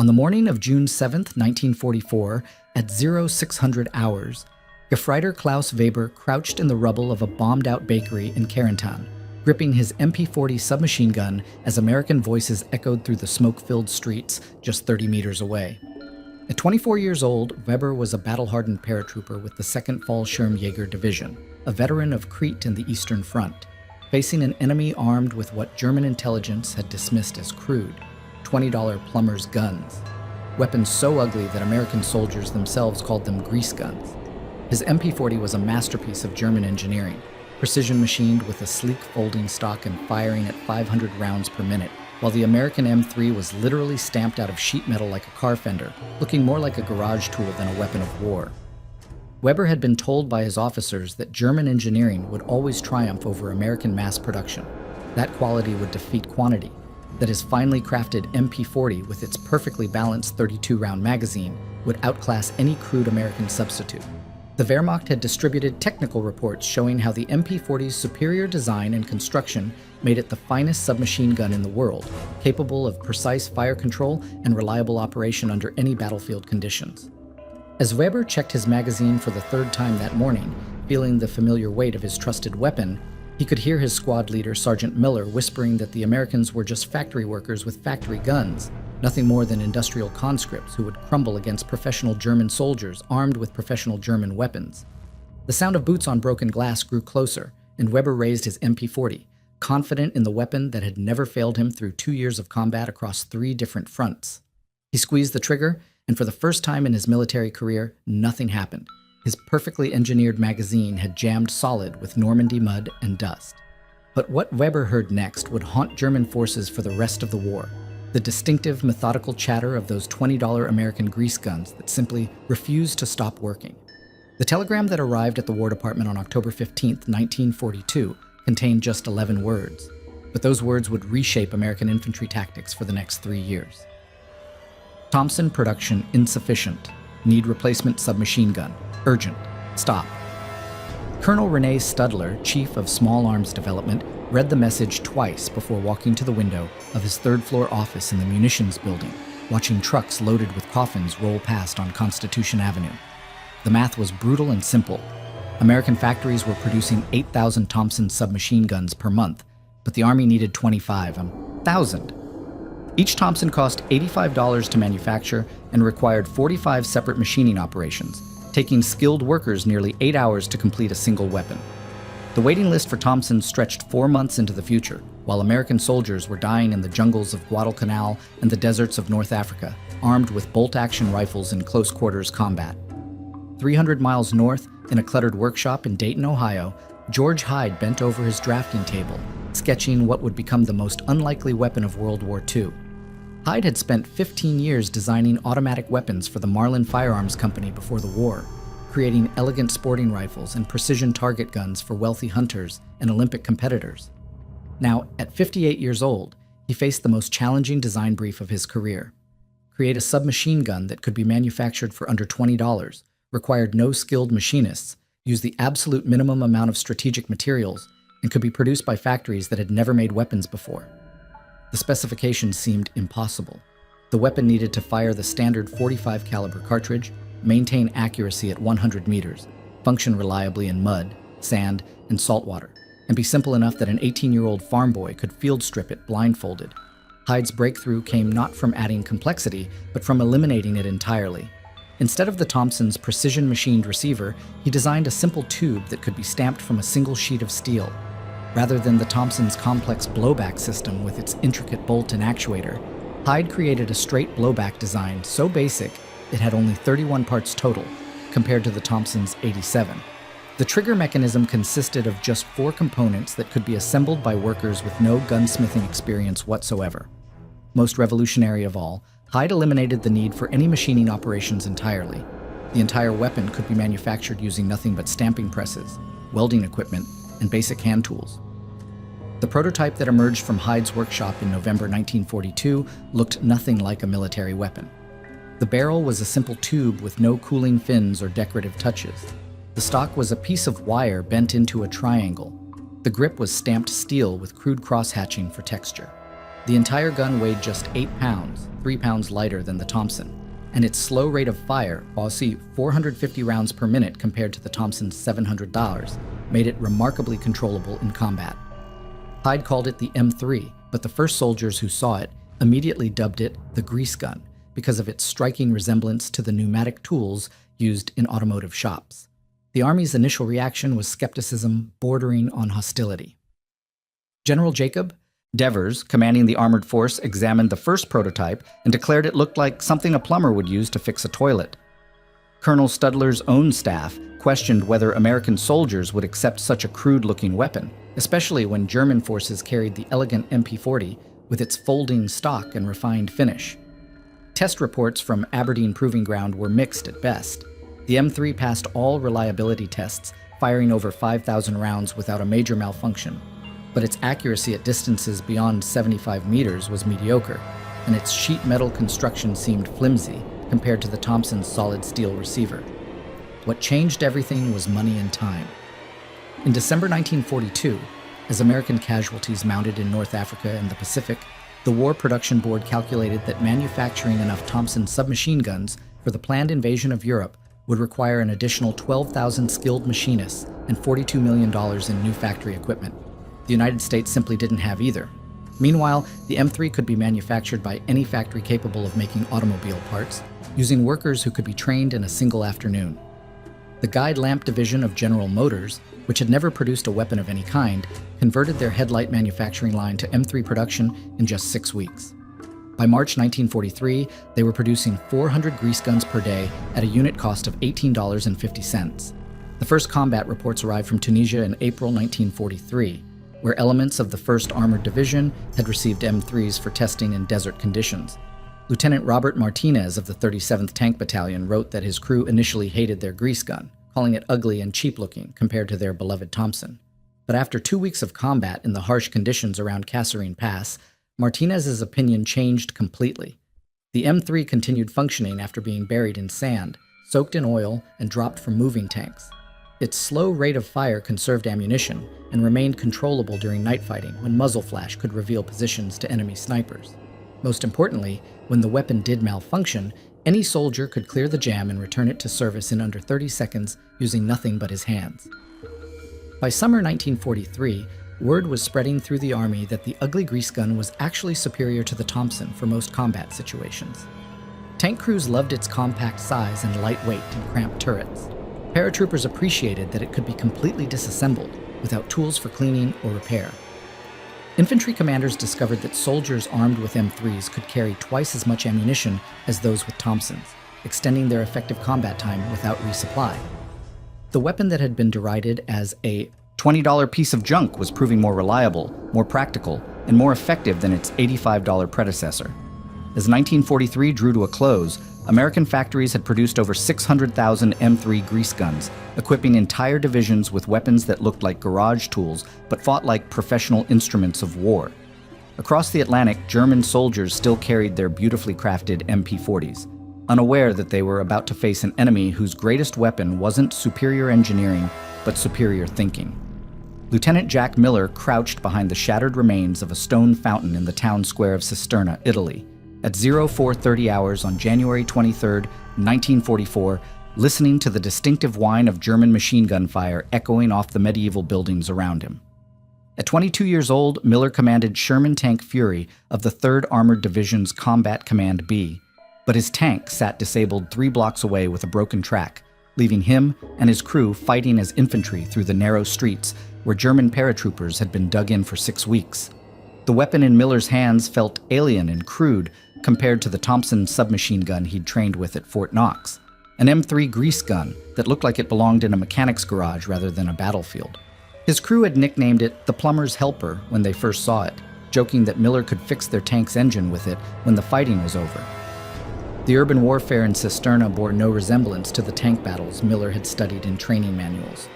On the morning of June 7, 1944, at 0600 hours, Gefreiter Klaus Weber crouched in the rubble of a bombed-out bakery in Carentan, gripping his MP40 submachine gun as American voices echoed through the smoke-filled streets just 30 meters away. At 24 years old, Weber was a battle-hardened paratrooper with the 2nd Fallschirmjäger Division, a veteran of Crete and the Eastern Front, facing an enemy armed with what German intelligence had dismissed as crude, $20 plumbers' guns, weapons so ugly that American soldiers themselves called them grease guns. His MP40 was a masterpiece of German engineering, precision machined with a sleek folding stock and firing at 500 rounds per minute, while the American M3 was literally stamped out of sheet metal like a car fender, looking more like a garage tool than a weapon of war. Weber had been told by his officers that German engineering would always triumph over American mass production. That quality would defeat quantity, that his finely crafted MP40 with its perfectly balanced 32-round magazine would outclass any crude American substitute. The Wehrmacht had distributed technical reports showing how the MP40's superior design and construction made it the finest submachine gun in the world, capable of precise fire control and reliable operation under any battlefield conditions. As Weber checked his magazine for the 3rd time that morning, feeling the familiar weight of his trusted weapon, he could hear his squad leader, Sergeant Miller, whispering that the Americans were just factory workers with factory guns, nothing more than industrial conscripts who would crumble against professional German soldiers armed with professional German weapons. The sound of boots on broken glass grew closer, and Weber raised his MP40, confident in the weapon that had never failed him through 2 years of combat across 3 different fronts. He squeezed the trigger, and for the first time in his military career, nothing happened. His perfectly engineered magazine had jammed solid with Normandy mud and dust. But what Weber heard next would haunt German forces for the rest of the war. The distinctive, methodical chatter of those $20 American grease guns that simply refused to stop working. The telegram that arrived at the War Department on October 15, 1942, contained just 11 words. But those words would reshape American infantry tactics for the next 3 years. Thompson production insufficient. Need replacement submachine gun. Urgent. Stop. Colonel René Studler, Chief of Small Arms Development, read the message twice before walking to the window of his 3rd-floor office in the munitions building, watching trucks loaded with coffins roll past on Constitution Avenue. The math was brutal and simple. American factories were producing 8,000 Thompson submachine guns per month, but the Army needed 25,000. Each Thompson cost $85 to manufacture and required 45 separate machining operations, taking skilled workers nearly 8 hours to complete a single weapon. The waiting list for Thompsons stretched 4 months into the future, while American soldiers were dying in the jungles of Guadalcanal and the deserts of North Africa, armed with bolt-action rifles in close-quarters combat. 300 miles north, in a cluttered workshop in Dayton, Ohio, George Hyde bent over his drafting table, sketching what would become the most unlikely weapon of World War II. Hyde had spent 15 years designing automatic weapons for the Marlin Firearms Company before the war, creating elegant sporting rifles and precision target guns for wealthy hunters and Olympic competitors. Now, at 58 years old, he faced the most challenging design brief of his career. Create a submachine gun that could be manufactured for under $20, required no skilled machinists, used the absolute minimum amount of strategic materials, and could be produced by factories that had never made weapons before. The specifications seemed impossible. The weapon needed to fire the standard .45 caliber cartridge, maintain accuracy at 100 meters, function reliably in mud, sand, and salt water, and be simple enough that an 18-year-old farm boy could field strip it blindfolded. Hyde's breakthrough came not from adding complexity, but from eliminating it entirely. Instead of the Thompson's precision-machined receiver, he designed a simple tube that could be stamped from a single sheet of steel. Rather than the Thompson's complex blowback system with its intricate bolt and actuator, Hyde created a straight blowback design so basic it had only 31 parts total, compared to the Thompson's 87. The trigger mechanism consisted of just 4 components that could be assembled by workers with no gunsmithing experience whatsoever. Most revolutionary of all, Hyde eliminated the need for any machining operations entirely. The entire weapon could be manufactured using nothing but stamping presses, welding equipment, and basic hand tools. The prototype that emerged from Hyde's workshop in November 1942 looked nothing like a military weapon. The barrel was a simple tube with no cooling fins or decorative touches. The stock was a piece of wire bent into a triangle. The grip was stamped steel with crude cross-hatching for texture. The entire gun weighed just 8 pounds, 3 pounds lighter than the Thompson, and its slow rate of fire, Aussie 450 rounds per minute compared to the Thompson's $700, made it remarkably controllable in combat. Hyde called it the M3, but the first soldiers who saw it immediately dubbed it the grease gun because of its striking resemblance to the pneumatic tools used in automotive shops. The Army's initial reaction was skepticism bordering on hostility. General Jacob Devers, commanding the armored force, examined the first prototype and declared it looked like something a plumber would use to fix a toilet. Colonel Studler's own staff questioned whether American soldiers would accept such a crude-looking weapon, especially when German forces carried the elegant MP40 with its folding stock and refined finish. Test reports from Aberdeen Proving Ground were mixed at best. The M3 passed all reliability tests, firing over 5,000 rounds without a major malfunction, but its accuracy at distances beyond 75 meters was mediocre, and its sheet metal construction seemed flimsy compared to the Thompson's solid steel receiver. What changed everything was money and time. In December 1942, as American casualties mounted in North Africa and the Pacific, the War Production Board calculated that manufacturing enough Thompson submachine guns for the planned invasion of Europe would require an additional 12,000 skilled machinists and $42 million in new factory equipment. The United States simply didn't have either. Meanwhile, the M3 could be manufactured by any factory capable of making automobile parts, using workers who could be trained in a single afternoon. The Guide Lamp Division of General Motors, which had never produced a weapon of any kind, converted their headlight manufacturing line to M3 production in just 6 weeks. By March 1943, they were producing 400 grease guns per day at a unit cost of $18.50. The first combat reports arrived from Tunisia in April 1943, where elements of the 1st Armored Division had received M3s for testing in desert conditions. Lieutenant Robert Martinez of the 37th Tank Battalion wrote that his crew initially hated their grease gun, calling it ugly and cheap-looking compared to their beloved Thompson. But after 2 weeks of combat in the harsh conditions around Kasserine Pass, Martinez's opinion changed completely. The M3 continued functioning after being buried in sand, soaked in oil, and dropped from moving tanks. Its slow rate of fire conserved ammunition and remained controllable during night fighting when muzzle flash could reveal positions to enemy snipers. Most importantly, when the weapon did malfunction, any soldier could clear the jam and return it to service in under 30 seconds using nothing but his hands. By summer 1943, word was spreading through the Army that the ugly grease gun was actually superior to the Thompson for most combat situations. Tank crews loved its compact size and light weight and cramped turrets. Paratroopers appreciated that it could be completely disassembled without tools for cleaning or repair. Infantry commanders discovered that soldiers armed with M3s could carry twice as much ammunition as those with Thompsons, extending their effective combat time without resupply. The weapon that had been derided as a $20 piece of junk was proving more reliable, more practical, and more effective than its $85 predecessor. As 1943 drew to a close, American factories had produced over 600,000 M3 grease guns, equipping entire divisions with weapons that looked like garage tools but fought like professional instruments of war. Across the Atlantic, German soldiers still carried their beautifully crafted MP40s, unaware that they were about to face an enemy whose greatest weapon wasn't superior engineering, but superior thinking. Lieutenant Jack Miller crouched behind the shattered remains of a stone fountain in the town square of Cisterna, Italy, at 0430 hours on January 23, 1944, listening to the distinctive whine of German machine gun fire echoing off the medieval buildings around him. At 22 years old, Miller commanded Sherman Tank Fury of the 3rd Armored Division's Combat Command B, but his tank sat disabled 3 blocks away with a broken track, leaving him and his crew fighting as infantry through the narrow streets where German paratroopers had been dug in for 6 weeks. The weapon in Miller's hands felt alien and crude compared to the Thompson submachine gun he'd trained with at Fort Knox, an M3 grease gun that looked like it belonged in a mechanic's garage rather than a battlefield. His crew had nicknamed it the Plumber's Helper when they first saw it, joking that Miller could fix their tank's engine with it when the fighting was over. The urban warfare in Cisterna bore no resemblance to the tank battles Miller had studied in training manuals.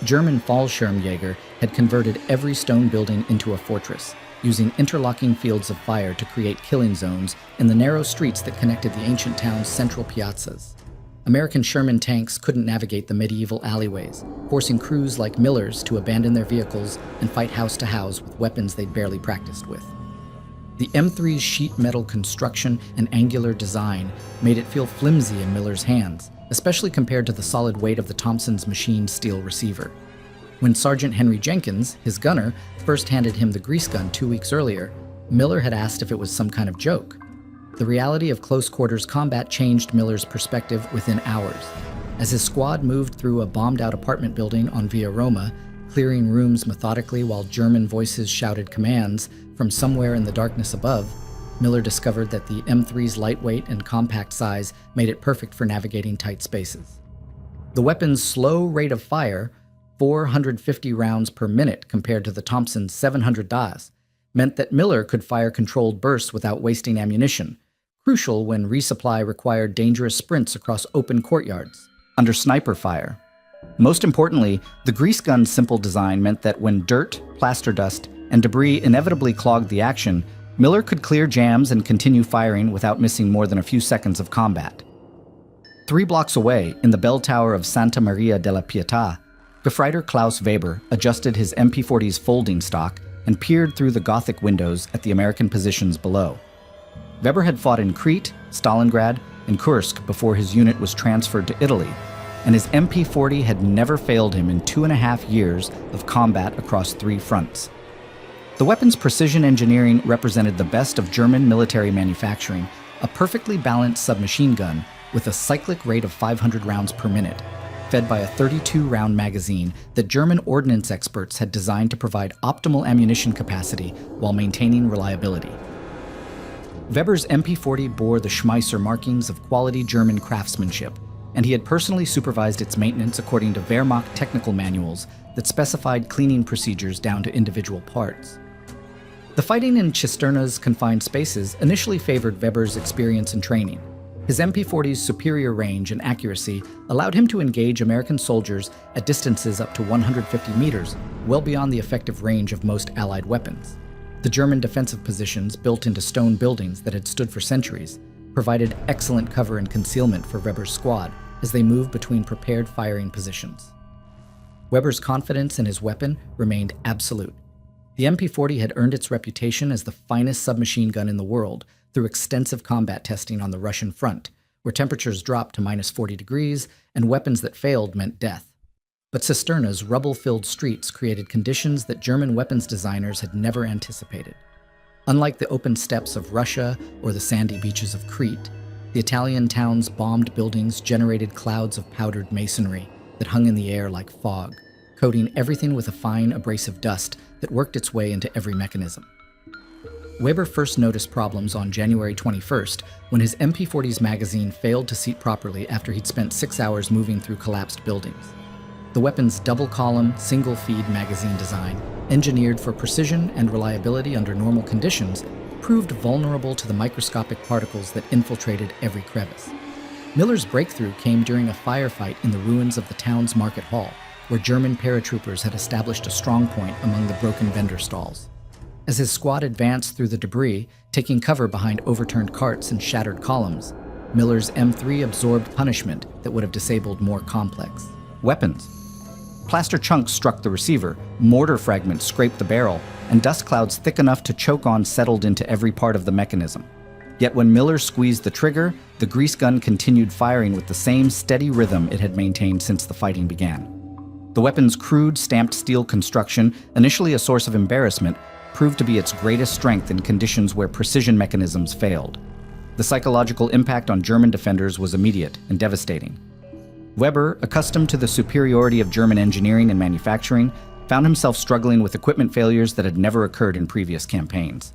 German Fallschirmjäger had converted every stone building into a fortress, using interlocking fields of fire to create killing zones in the narrow streets that connected the ancient town's central piazzas. American Sherman tanks couldn't navigate the medieval alleyways, forcing crews like Miller's to abandon their vehicles and fight house to house with weapons they'd barely practiced with. The M3's sheet metal construction and angular design made it feel flimsy in Miller's hands, especially compared to the solid weight of the Thompson's machined steel receiver. When Sergeant Henry Jenkins, his gunner, first handed him the grease gun 2 weeks earlier, Miller had asked if it was some kind of joke. The reality of close-quarters combat changed Miller's perspective within hours. As his squad moved through a bombed-out apartment building on Via Roma, clearing rooms methodically while German voices shouted commands from somewhere in the darkness above, Miller discovered that the M3's lightweight and compact size made it perfect for navigating tight spaces. The weapon's slow rate of fire, 450 rounds per minute compared to the Thompson's 700 das, meant that Miller could fire controlled bursts without wasting ammunition, crucial when resupply required dangerous sprints across open courtyards, under sniper fire. Most importantly, the grease gun's simple design meant that when dirt, plaster dust, and debris inevitably clogged the action, Miller could clear jams and continue firing without missing more than a few seconds of combat. 3 blocks away, in the bell tower of Santa Maria della Pietà, Gefreiter Klaus Weber adjusted his MP40's folding stock and peered through the Gothic windows at the American positions below. Weber had fought in Crete, Stalingrad, and Kursk before his unit was transferred to Italy, and his MP40 had never failed him in 2.5 years of combat across 3 fronts. The weapon's precision engineering represented the best of German military manufacturing, a perfectly balanced submachine gun with a cyclic rate of 500 rounds per minute, fed by a 32-round magazine that German ordnance experts had designed to provide optimal ammunition capacity while maintaining reliability. Weber's MP40 bore the Schmeisser markings of quality German craftsmanship, and he had personally supervised its maintenance according to Wehrmacht technical manuals that specified cleaning procedures down to individual parts. The fighting in Cisterna's confined spaces initially favored Weber's experience and training. His MP40's superior range and accuracy allowed him to engage American soldiers at distances up to 150 meters, well beyond the effective range of most Allied weapons. The German defensive positions, built into stone buildings that had stood for centuries, provided excellent cover and concealment for Weber's squad as they moved between prepared firing positions. Weber's confidence in his weapon remained absolute. The MP40 had earned its reputation as the finest submachine gun in the world through extensive combat testing on the Russian front, where temperatures dropped to -40 degrees and weapons that failed meant death. But Cisterna's rubble-filled streets created conditions that German weapons designers had never anticipated. Unlike the open steppes of Russia or the sandy beaches of Crete, the Italian town's bombed buildings generated clouds of powdered masonry that hung in the air like fog, coating everything with a fine abrasive dust that worked its way into every mechanism. Weber first noticed problems on January 21st when his MP40's magazine failed to seat properly after he'd spent 6 hours moving through collapsed buildings. The weapon's double-column, single-feed magazine design, engineered for precision and reliability under normal conditions, proved vulnerable to the microscopic particles that infiltrated every crevice. Miller's breakthrough came during a firefight in the ruins of the town's market hall, where German paratroopers had established a strong point among the broken vendor stalls. As his squad advanced through the debris, taking cover behind overturned carts and shattered columns, Miller's M3 absorbed punishment that would have disabled more complex weapons. Plaster chunks struck the receiver, mortar fragments scraped the barrel, and dust clouds thick enough to choke on settled into every part of the mechanism. Yet when Miller squeezed the trigger, the grease gun continued firing with the same steady rhythm it had maintained since the fighting began. The weapon's crude, stamped steel construction, initially a source of embarrassment, proved to be its greatest strength in conditions where precision mechanisms failed. The psychological impact on German defenders was immediate and devastating. Weber, accustomed to the superiority of German engineering and manufacturing, found himself struggling with equipment failures that had never occurred in previous campaigns.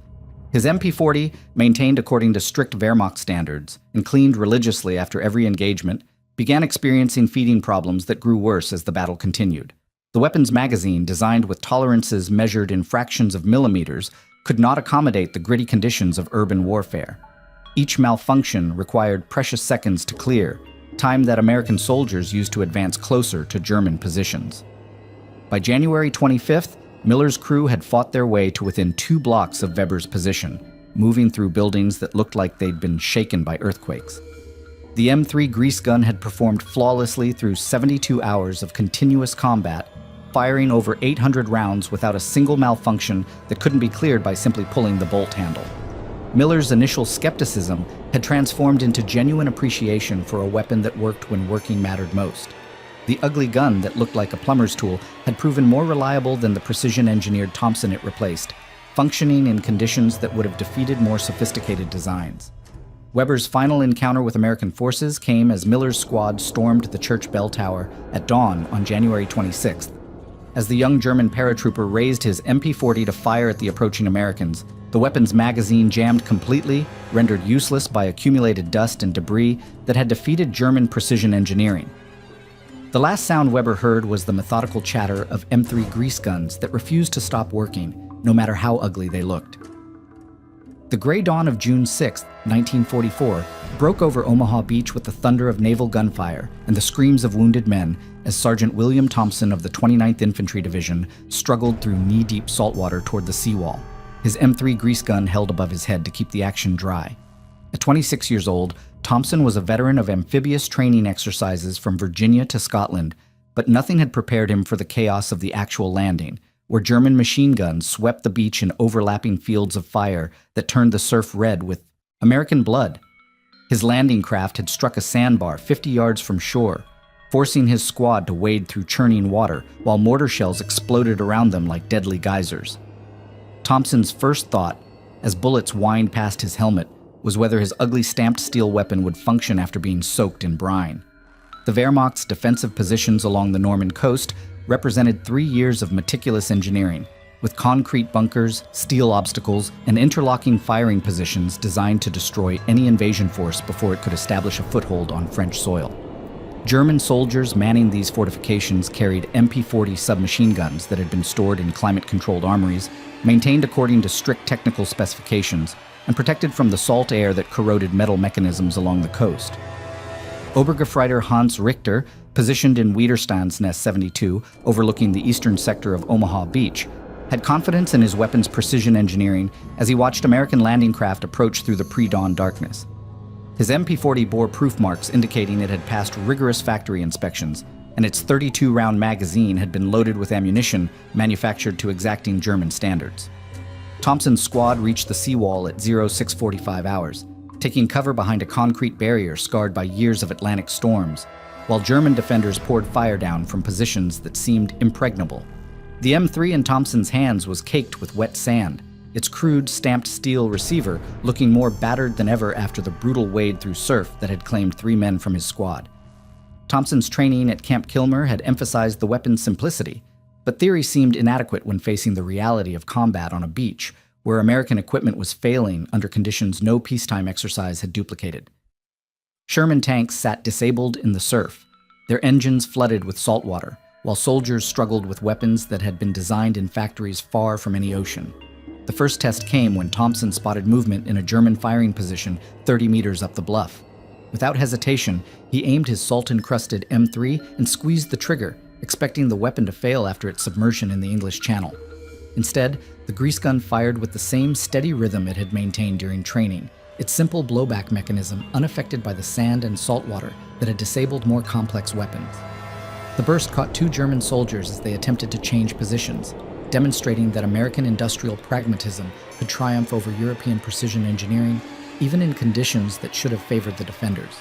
His MP40, maintained according to strict Wehrmacht standards and cleaned religiously after every engagement, began experiencing feeding problems that grew worse as the battle continued. The weapon's magazine, designed with tolerances measured in fractions of millimeters, could not accommodate the gritty conditions of urban warfare. Each malfunction required precious seconds to clear, time that American soldiers used to advance closer to German positions. By January 25th, Miller's crew had fought their way to within 2 blocks of Weber's position, moving through buildings that looked like they'd been shaken by earthquakes. The M3 grease gun had performed flawlessly through 72 hours of continuous combat, firing over 800 rounds without a single malfunction that couldn't be cleared by simply pulling the bolt handle. Miller's initial skepticism had transformed into genuine appreciation for a weapon that worked when working mattered most. The ugly gun that looked like a plumber's tool had proven more reliable than the precision-engineered Thompson it replaced, functioning in conditions that would have defeated more sophisticated designs. Weber's final encounter with American forces came as Miller's squad stormed the church bell tower at dawn on January 26th. As the young German paratrooper raised his MP40 to fire at the approaching Americans, the weapon's magazine jammed completely, rendered useless by accumulated dust and debris that had defeated German precision engineering. The last sound Weber heard was the methodical chatter of M3 grease guns that refused to stop working, no matter how ugly they looked. The gray dawn of June 6, 1944, broke over Omaha Beach with the thunder of naval gunfire and the screams of wounded men as Sergeant William Thompson of the 29th Infantry Division struggled through knee-deep saltwater toward the seawall, his M3 grease gun held above his head to keep the action dry. At 26 years old, Thompson was a veteran of amphibious training exercises from Virginia to Scotland, but nothing had prepared him for the chaos of the actual landing, where German machine guns swept the beach in overlapping fields of fire that turned the surf red with American blood. His landing craft had struck a sandbar 50 yards from shore, forcing his squad to wade through churning water while mortar shells exploded around them like deadly geysers. Thompson's first thought, as bullets whined past his helmet, was whether his ugly stamped steel weapon would function after being soaked in brine. The Wehrmacht's defensive positions along the Norman coast represented 3 years of meticulous engineering, with concrete bunkers, steel obstacles, and interlocking firing positions designed to destroy any invasion force before it could establish a foothold on French soil. German soldiers manning these fortifications carried MP40 submachine guns that had been stored in climate-controlled armories, maintained according to strict technical specifications, and protected from the salt air that corroded metal mechanisms along the coast. Obergefreiter Hans Richter, positioned in Widerstandsnest 72, overlooking the eastern sector of Omaha Beach, had confidence in his weapon's precision engineering as he watched American landing craft approach through the pre-dawn darkness. His MP40 bore proof marks indicating it had passed rigorous factory inspections, and its 32-round magazine had been loaded with ammunition manufactured to exacting German standards. Thompson's squad reached the seawall at 0645 hours, taking cover behind a concrete barrier scarred by years of Atlantic storms, while German defenders poured fire down from positions that seemed impregnable. The M3 in Thompson's hands was caked with wet sand, its crude stamped steel receiver looking more battered than ever after the brutal wade through surf that had claimed 3 men from his squad. Thompson's training at Camp Kilmer had emphasized the weapon's simplicity, but theory seemed inadequate when facing the reality of combat on a beach, where American equipment was failing under conditions no peacetime exercise had duplicated. Sherman tanks sat disabled in the surf, their engines flooded with salt water, while soldiers struggled with weapons that had been designed in factories far from any ocean. The first test came when Thompson spotted movement in a German firing position 30 meters up the bluff. Without hesitation, he aimed his salt-encrusted M3 and squeezed the trigger, expecting the weapon to fail after its submersion in the English Channel. Instead, the grease gun fired with the same steady rhythm it had maintained during training, its simple blowback mechanism unaffected by the sand and salt water that had disabled more complex weapons. The burst caught 2 German soldiers as they attempted to change positions, demonstrating that American industrial pragmatism could triumph over European precision engineering, even in conditions that should have favored the defenders.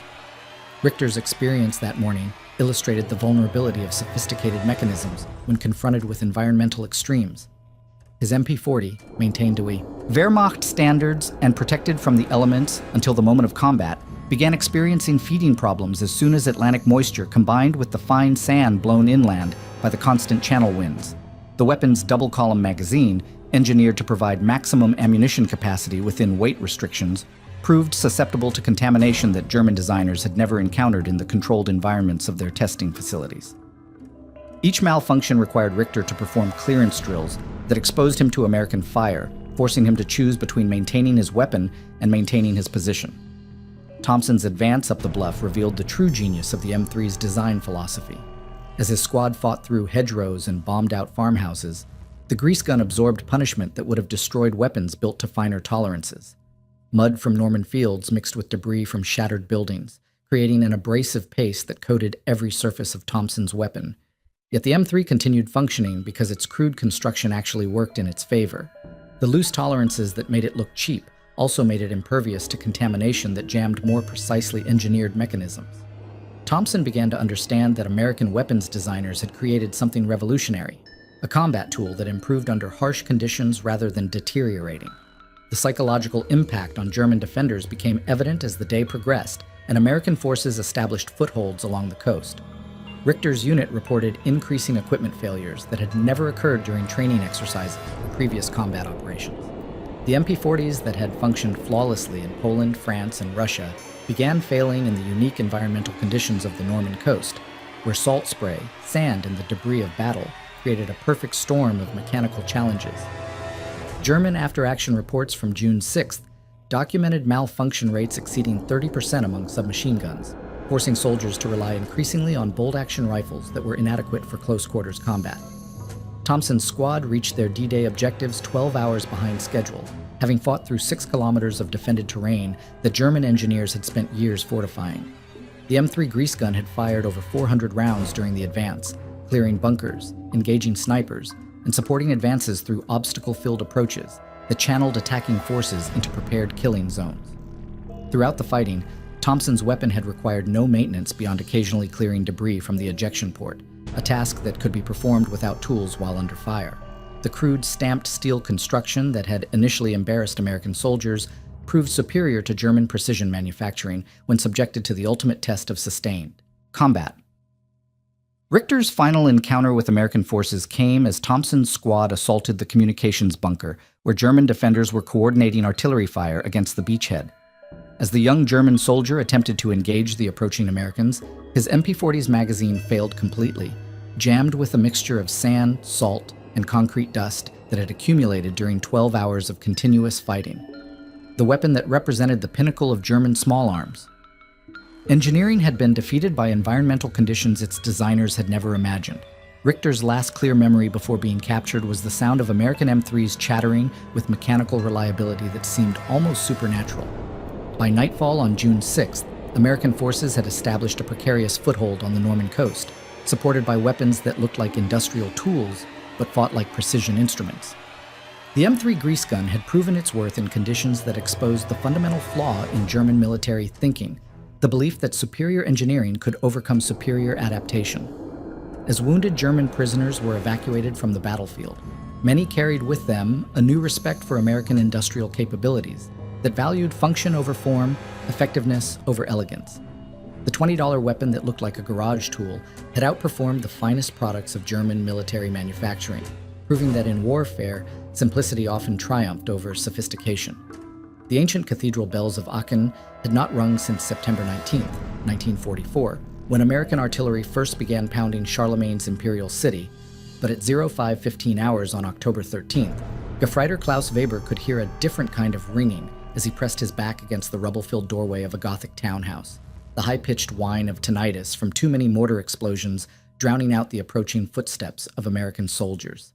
Richter's experience that morning illustrated the vulnerability of sophisticated mechanisms when confronted with environmental extremes. His MP40, maintained to Wehrmacht standards and protected from the elements until the moment of combat, began experiencing feeding problems as soon as Atlantic moisture combined with the fine sand blown inland by the constant channel winds. The weapon's double-column magazine, engineered to provide maximum ammunition capacity within weight restrictions, proved susceptible to contamination that German designers had never encountered in the controlled environments of their testing facilities. Each malfunction required Richter to perform clearance drills that exposed him to American fire, forcing him to choose between maintaining his weapon and maintaining his position. Thompson's advance up the bluff revealed the true genius of the M3's design philosophy. As his squad fought through hedgerows and bombed-out farmhouses, the grease gun absorbed punishment that would have destroyed weapons built to finer tolerances. Mud from Norman fields mixed with debris from shattered buildings, creating an abrasive paste that coated every surface of Thompson's weapon. Yet the M3 continued functioning because its crude construction actually worked in its favor. The loose tolerances that made it look cheap also made it impervious to contamination that jammed more precisely engineered mechanisms. Thompson began to understand that American weapons designers had created something revolutionary, a combat tool that improved under harsh conditions rather than deteriorating. The psychological impact on German defenders became evident as the day progressed, and American forces established footholds along the coast. Richter's unit reported increasing equipment failures that had never occurred during training exercises or previous combat operations. The MP40s that had functioned flawlessly in Poland, France, and Russia began failing in the unique environmental conditions of the Norman coast, where salt spray, sand, and the debris of battle created a perfect storm of mechanical challenges. German after-action reports from June 6th documented malfunction rates exceeding 30% among submachine guns, forcing soldiers to rely increasingly on bolt-action rifles that were inadequate for close-quarters combat. Thompson's squad reached their D-Day objectives 12 hours behind schedule, having fought through 6 kilometers of defended terrain that German engineers had spent years fortifying. The M3 grease gun had fired over 400 rounds during the advance, clearing bunkers, engaging snipers, and supporting advances through obstacle-filled approaches that channeled attacking forces into prepared killing zones. Throughout the fighting, Thompson's weapon had required no maintenance beyond occasionally clearing debris from the ejection port, a task that could be performed without tools while under fire. The crude stamped steel construction that had initially embarrassed American soldiers proved superior to German precision manufacturing when subjected to the ultimate test of sustained combat. Richter's final encounter with American forces came as Thompson's squad assaulted the communications bunker, where German defenders were coordinating artillery fire against the beachhead. As the young German soldier attempted to engage the approaching Americans, his MP40's magazine failed completely, jammed with a mixture of sand, salt, and concrete dust that had accumulated during 12 hours of continuous fighting. The weapon that represented the pinnacle of German small arms. Engineering had been defeated by environmental conditions its designers had never imagined. Richter's last clear memory before being captured was the sound of American M3s chattering with mechanical reliability that seemed almost supernatural. By nightfall on June 6th, American forces had established a precarious foothold on the Norman coast, supported by weapons that looked like industrial tools but fought like precision instruments. The M3 grease gun had proven its worth in conditions that exposed the fundamental flaw in German military thinking, the belief that superior engineering could overcome superior adaptation. As wounded German prisoners were evacuated from the battlefield, many carried with them a new respect for American industrial capabilities that valued function over form, effectiveness over elegance. The $20 weapon that looked like a garage tool had outperformed the finest products of German military manufacturing, proving that in warfare, simplicity often triumphed over sophistication. The ancient cathedral bells of Aachen had not rung since September 19, 1944, when American artillery first began pounding Charlemagne's imperial city, but at 05:15 hours on October 13th, Gefreiter Klaus Weber could hear a different kind of ringing as he pressed his back against the rubble-filled doorway of a Gothic townhouse, the high-pitched whine of tinnitus from too many mortar explosions drowning out the approaching footsteps of American soldiers.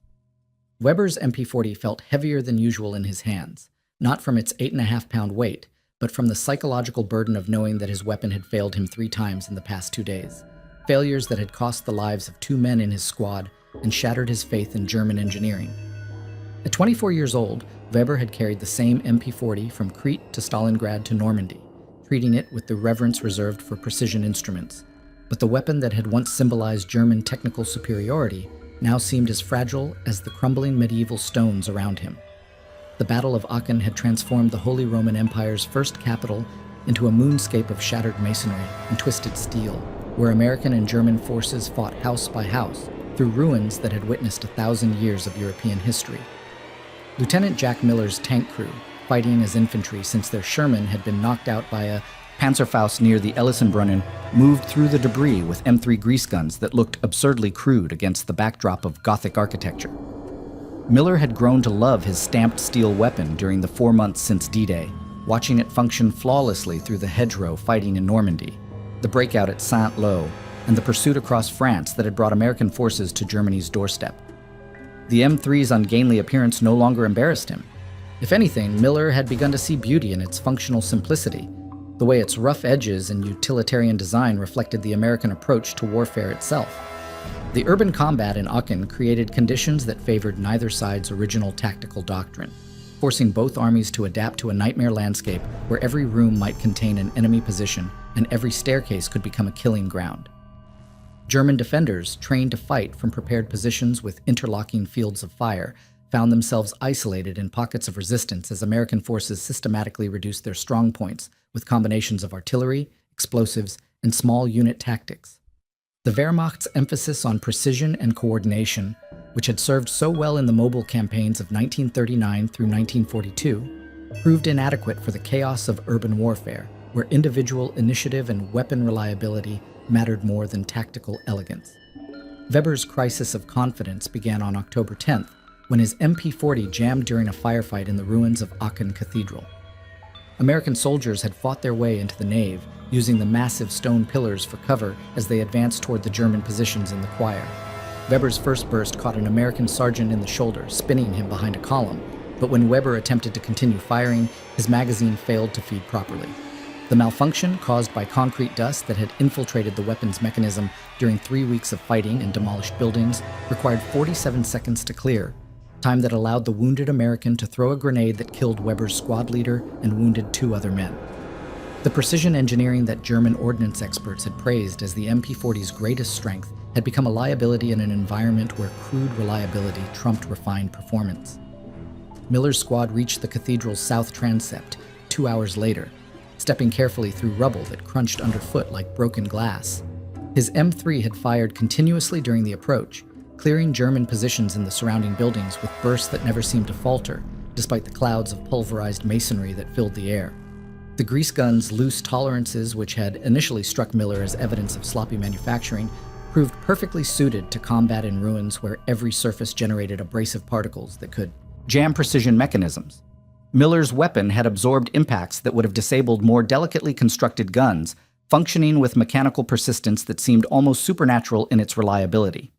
Weber's MP40 felt heavier than usual in his hands, not from its 8.5-pound weight, but from the psychological burden of knowing that his weapon had failed him 3 times in the past 2 days, failures that had cost the lives of 2 men in his squad and shattered his faith in German engineering. At 24 years old, Weber had carried the same MP40 from Crete to Stalingrad to Normandy, treating it with the reverence reserved for precision instruments. But the weapon that had once symbolized German technical superiority now seemed as fragile as the crumbling medieval stones around him. The Battle of Aachen had transformed the Holy Roman Empire's first capital into a moonscape of shattered masonry and twisted steel, where American and German forces fought house by house through ruins that had witnessed 1,000 years of European history. Lieutenant Jack Miller's tank crew, fighting as infantry since their Sherman had been knocked out by a Panzerfaust near the Ellisonbrunnen, moved through the debris with M3 grease guns that looked absurdly crude against the backdrop of Gothic architecture. Miller had grown to love his stamped steel weapon during the 4 months since D-Day, watching it function flawlessly through the hedgerow fighting in Normandy, the breakout at Saint-Lô, and the pursuit across France that had brought American forces to Germany's doorstep. The M3's ungainly appearance no longer embarrassed him. If anything, Miller had begun to see beauty in its functional simplicity, the way its rough edges and utilitarian design reflected the American approach to warfare itself. The urban combat in Aachen created conditions that favored neither side's original tactical doctrine. forcing both armies to adapt to a nightmare landscape where every room might contain an enemy position and every staircase could become a killing ground. German defenders, trained to fight from prepared positions with interlocking fields of fire, found themselves isolated in pockets of resistance as American forces systematically reduced their strong points with combinations of artillery, explosives, and small unit tactics. The Wehrmacht's emphasis on precision and coordination, which had served so well in the mobile campaigns of 1939 through 1942, proved inadequate for the chaos of urban warfare, where individual initiative and weapon reliability mattered more than tactical elegance. Weber's crisis of confidence began on October 10th, when his MP40 jammed during a firefight in the ruins of Aachen Cathedral. American soldiers had fought their way into the nave, using the massive stone pillars for cover as they advanced toward the German positions in the choir. Weber's first burst caught an American sergeant in the shoulder, spinning him behind a column, but when Weber attempted to continue firing, his magazine failed to feed properly. The malfunction, caused by concrete dust that had infiltrated the weapon's mechanism during 3 weeks of fighting in demolished buildings, required 47 seconds to clear, time that allowed the wounded American to throw a grenade that killed Weber's squad leader and wounded 2 other men. The precision engineering that German ordnance experts had praised as the MP40's greatest strength had become a liability in an environment where crude reliability trumped refined performance. Miller's squad reached the cathedral's south transept 2 hours later, stepping carefully through rubble that crunched underfoot like broken glass. His M3 had fired continuously during the approach, clearing German positions in the surrounding buildings with bursts that never seemed to falter, despite the clouds of pulverized masonry that filled the air. The grease gun's loose tolerances, which had initially struck Miller as evidence of sloppy manufacturing, proved perfectly suited to combat in ruins where every surface generated abrasive particles that could jam precision mechanisms. Miller's weapon had absorbed impacts that would have disabled more delicately constructed guns, functioning with mechanical persistence that seemed almost supernatural in its reliability.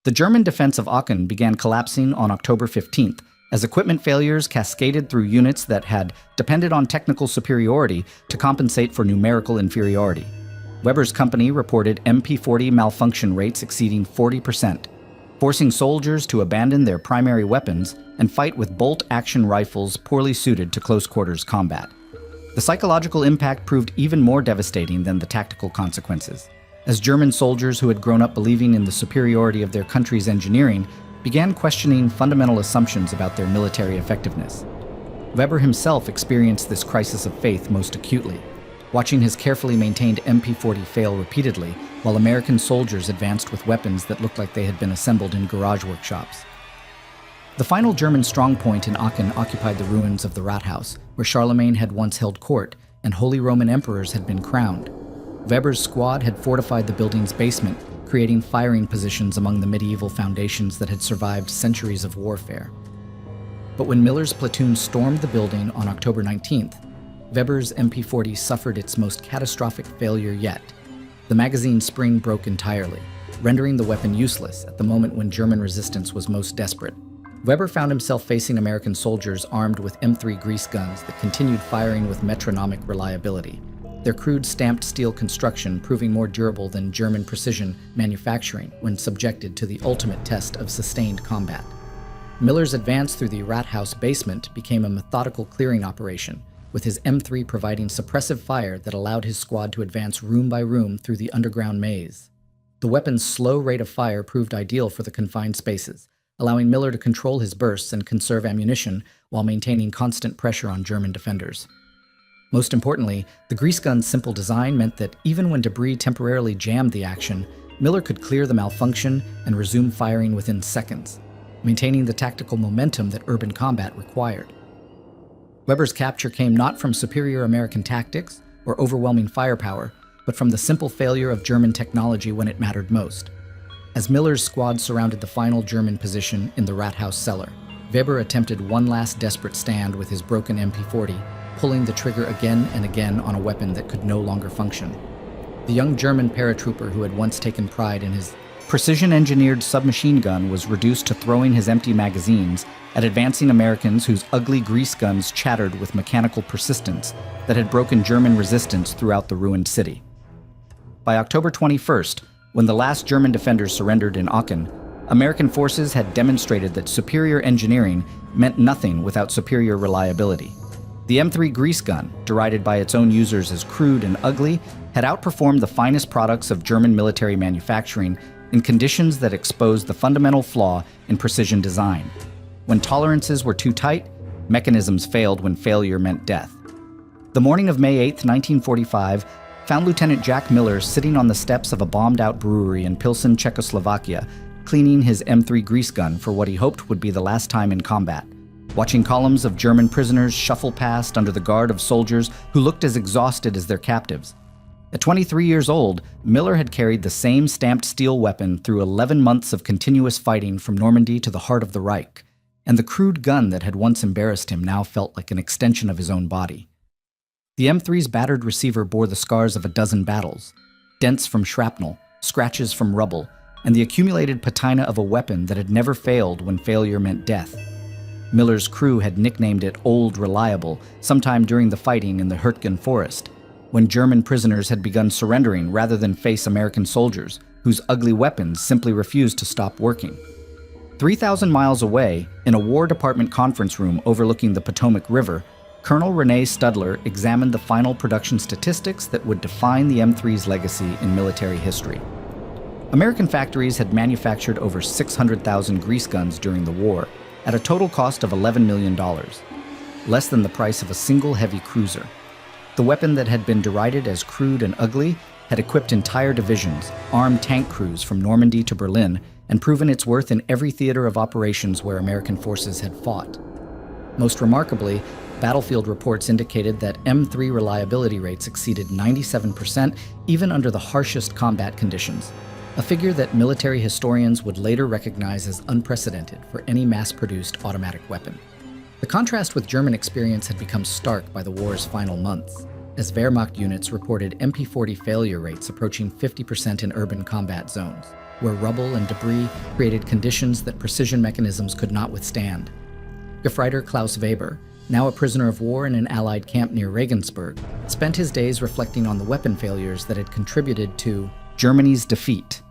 The German defense of Aachen began collapsing on October 15th, as equipment failures cascaded through units that had depended on technical superiority to compensate for numerical inferiority. Weber's company reported MP40 malfunction rates exceeding 40%, forcing soldiers to abandon their primary weapons and fight with bolt-action rifles poorly suited to close-quarters combat. The psychological impact proved even more devastating than the tactical consequences, as German soldiers who had grown up believing in the superiority of their country's engineering began questioning fundamental assumptions about their military effectiveness. Weber himself experienced this crisis of faith most acutely, watching his carefully maintained MP40 fail repeatedly while American soldiers advanced with weapons that looked like they had been assembled in garage workshops. The final German strongpoint in Aachen occupied the ruins of the Rathaus, where Charlemagne had once held court and Holy Roman emperors had been crowned. Weber's squad had fortified the building's basement, creating firing positions among the medieval foundations that had survived centuries of warfare. But when Miller's platoon stormed the building on October 19th, Weber's MP40 suffered its most catastrophic failure yet. The magazine spring broke entirely, rendering the weapon useless at the moment when German resistance was most desperate. Weber found himself facing American soldiers armed with M3 grease guns that continued firing with metronomic reliability, their crude stamped steel construction proving more durable than German precision manufacturing when subjected to the ultimate test of sustained combat. Miller's advance through the Rathaus basement became a methodical clearing operation, with his M3 providing suppressive fire that allowed his squad to advance room by room through the underground maze. The weapon's slow rate of fire proved ideal for the confined spaces, allowing Miller to control his bursts and conserve ammunition while maintaining constant pressure on German defenders. Most importantly, the grease gun's simple design meant that even when debris temporarily jammed the action, Miller could clear the malfunction and resume firing within seconds, maintaining the tactical momentum that urban combat required. Weber's capture came not from superior American tactics or overwhelming firepower, but from the simple failure of German technology when it mattered most. As Miller's squad surrounded the final German position in the Rathaus cellar, Weber attempted one last desperate stand with his broken MP40, pulling the trigger again and again on a weapon that could no longer function. The young German paratrooper who had once taken pride in his precision-engineered submachine gun was reduced to throwing his empty magazines at advancing Americans whose ugly grease guns chattered with mechanical persistence that had broken German resistance throughout the ruined city. By October 21st, when the last German defenders surrendered in Aachen, American forces had demonstrated that superior engineering meant nothing without superior reliability. The M3 grease gun, derided by its own users as crude and ugly, had outperformed the finest products of German military manufacturing in conditions that exposed the fundamental flaw in precision design. When tolerances were too tight, mechanisms failed when failure meant death. The morning of May 8, 1945, found Lieutenant Jack Miller sitting on the steps of a bombed-out brewery in Pilsen, Czechoslovakia, cleaning his M3 grease gun for what he hoped would be the last time in combat, watching columns of German prisoners shuffle past under the guard of soldiers who looked as exhausted as their captives. At 23 years old, Miller had carried the same stamped steel weapon through 11 months of continuous fighting from Normandy to the heart of the Reich, and the crude gun that had once embarrassed him now felt like an extension of his own body. The M3's battered receiver bore the scars of a dozen battles, dents from shrapnel, scratches from rubble, and the accumulated patina of a weapon that had never failed when failure meant death. Miller's crew had nicknamed it Old Reliable sometime during the fighting in the Hurtgen forest, when German prisoners had begun surrendering rather than face American soldiers, whose ugly weapons simply refused to stop working. 3,000 miles away, in a War Department conference room overlooking the Potomac River, Colonel Rene Studler examined the final production statistics that would define the M3's legacy in military history. American factories had manufactured over 600,000 grease guns during the war, at a total cost of $11 million, less than the price of a single heavy cruiser. The weapon that had been derided as crude and ugly had equipped entire divisions, armed tank crews from Normandy to Berlin, and proven its worth in every theater of operations where American forces had fought. Most remarkably, battlefield reports indicated that M3 reliability rates exceeded 97% even under the harshest combat conditions, a figure that military historians would later recognize as unprecedented for any mass-produced automatic weapon. The contrast with German experience had become stark by the war's final months, as Wehrmacht units reported MP40 failure rates approaching 50% in urban combat zones, where rubble and debris created conditions that precision mechanisms could not withstand. Gefreiter Klaus Weber, now a prisoner of war in an Allied camp near Regensburg, spent his days reflecting on the weapon failures that had contributed to Germany's defeat.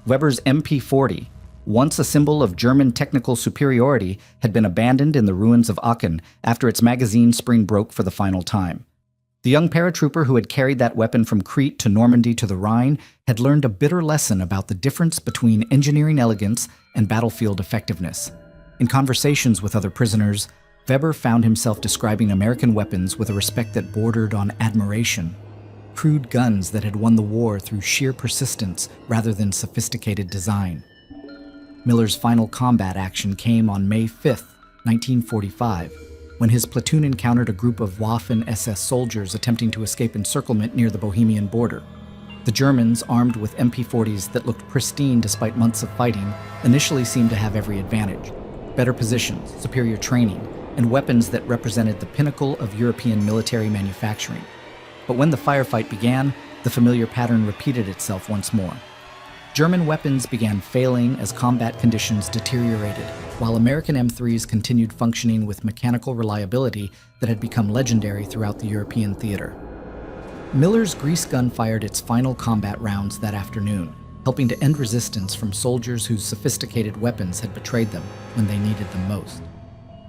Weber's MP40, once a symbol of German technical superiority, had been abandoned in the ruins of Aachen after its magazine spring broke for the final time. The young paratrooper who had carried that weapon from Crete to Normandy to the Rhine had learned a bitter lesson about the difference between engineering elegance and battlefield effectiveness. In conversations with other prisoners, Weber found himself describing American weapons with a respect that bordered on admiration. Crude guns that had won the war through sheer persistence rather than sophisticated design. Miller's final combat action came on May 5, 1945, when his platoon encountered a group of Waffen-SS soldiers attempting to escape encirclement near the Bohemian border. The Germans, armed with MP40s that looked pristine despite months of fighting, initially seemed to have every advantage: better positions, superior training, and weapons that represented the pinnacle of European military manufacturing. But when the firefight began, the familiar pattern repeated itself once more. German weapons began failing as combat conditions deteriorated, while American M3s continued functioning with mechanical reliability that had become legendary throughout the European theater. Miller's grease gun fired its final combat rounds that afternoon, helping to end resistance from soldiers whose sophisticated weapons had betrayed them when they needed them most.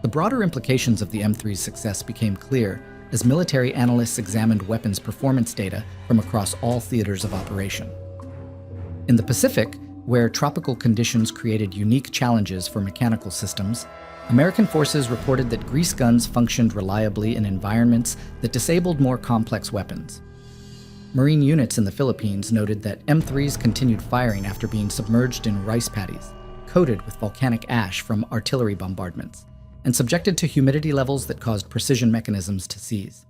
The broader implications of the M3's success became clear as military analysts examined weapons performance data from across all theaters of operation. In the Pacific, where tropical conditions created unique challenges for mechanical systems, American forces reported that grease guns functioned reliably in environments that disabled more complex weapons. Marine units in the Philippines noted that M3s continued firing after being submerged in rice paddies, coated with volcanic ash from artillery bombardments, and subjected to humidity levels that caused precision mechanisms to seize.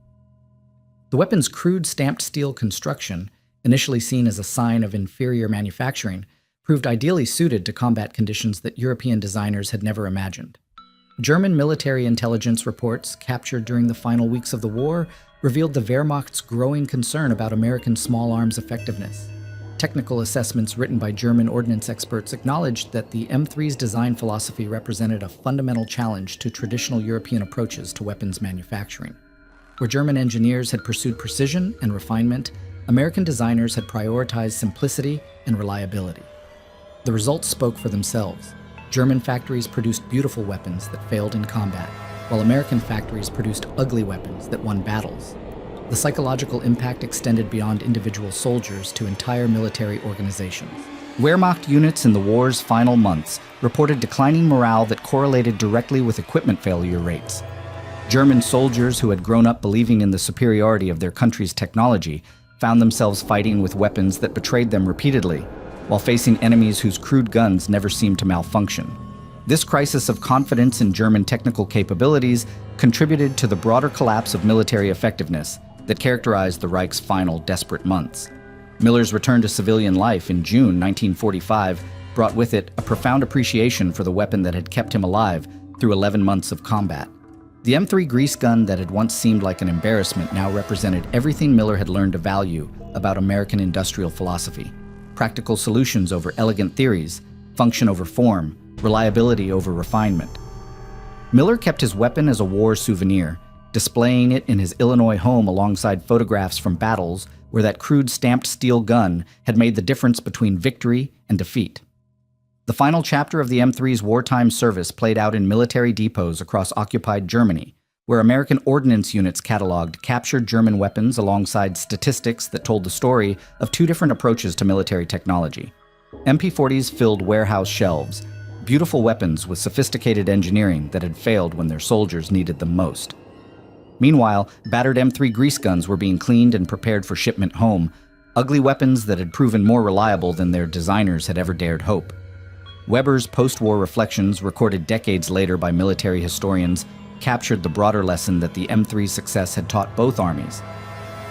The weapon's crude stamped steel construction, initially seen as a sign of inferior manufacturing, proved ideally suited to combat conditions that European designers had never imagined. German military intelligence reports captured during the final weeks of the war revealed the Wehrmacht's growing concern about American small arms effectiveness. Technical assessments written by German ordnance experts acknowledged that the M3's design philosophy represented a fundamental challenge to traditional European approaches to weapons manufacturing. Where German engineers had pursued precision and refinement, American designers had prioritized simplicity and reliability. The results spoke for themselves. German factories produced beautiful weapons that failed in combat, while American factories produced ugly weapons that won battles. The psychological impact extended beyond individual soldiers to entire military organizations. Wehrmacht units in the war's final months reported declining morale that correlated directly with equipment failure rates. German soldiers who had grown up believing in the superiority of their country's technology found themselves fighting with weapons that betrayed them repeatedly, while facing enemies whose crude guns never seemed to malfunction. This crisis of confidence in German technical capabilities contributed to the broader collapse of military effectiveness that characterized the Reich's final desperate months. Miller's return to civilian life in June 1945 brought with it a profound appreciation for the weapon that had kept him alive through 11 months of combat. The M3 grease gun that had once seemed like an embarrassment now represented everything Miller had learned to value about American industrial philosophy: practical solutions over elegant theories, function over form, reliability over refinement. Miller kept his weapon as a war souvenir, displaying it in his Illinois home alongside photographs from battles where that crude stamped steel gun had made the difference between victory and defeat. The final chapter of the M3's wartime service played out in military depots across occupied Germany, where American ordnance units cataloged captured German weapons alongside statistics that told the story of two different approaches to military technology. MP40s filled warehouse shelves, beautiful weapons with sophisticated engineering that had failed when their soldiers needed them most. Meanwhile, battered M3 grease guns were being cleaned and prepared for shipment home, ugly weapons that had proven more reliable than their designers had ever dared hope. Weber's post-war reflections, recorded decades later by military historians, captured the broader lesson that the M3's success had taught both armies.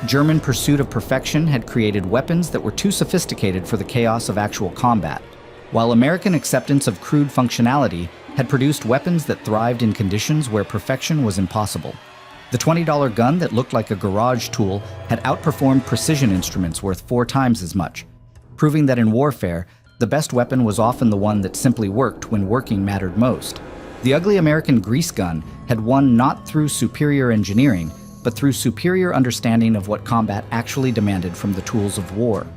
German pursuit of perfection had created weapons that were too sophisticated for the chaos of actual combat, while American acceptance of crude functionality had produced weapons that thrived in conditions where perfection was impossible. The $20 gun that looked like a garage tool had outperformed precision instruments worth 4 times as much, proving that in warfare, the best weapon was often the one that simply worked when working mattered most. The ugly American grease gun had won not through superior engineering, but through superior understanding of what combat actually demanded from the tools of war.